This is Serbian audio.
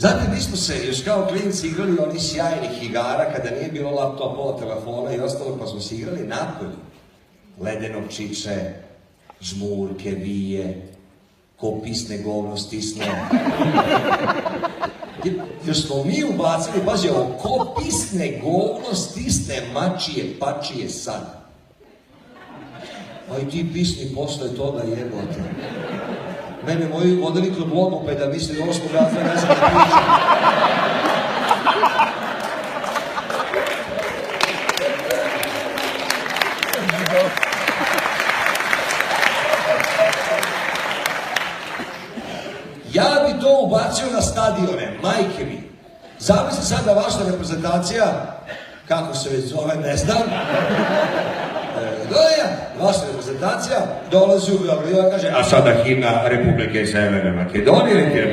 Znate, mi smo se još kao klinci igrali onih sjajnih igara kada nije bilo laptopova, telefona i ostalo, pa smo se igrali napolju. Ledenog čiče, žmurke, vije, ko pisne govno stisne. Još smo mi ubacili, pazi ovo, ko pisne govno stisne mačije, pačije sad. A i ti pisni posle toga jebote. Mene moji vodili kod logopeda misli da ovo smo razne ne znam da pričam. Ja bi to ubacio na stadione, majke mi. Zamisli sad da vaša reprezentacija, kako se već zove, ne znam, vaša reprezentacija dolazi u Beograd i kaže, a sada himna Republike Severne Makedonije, Republike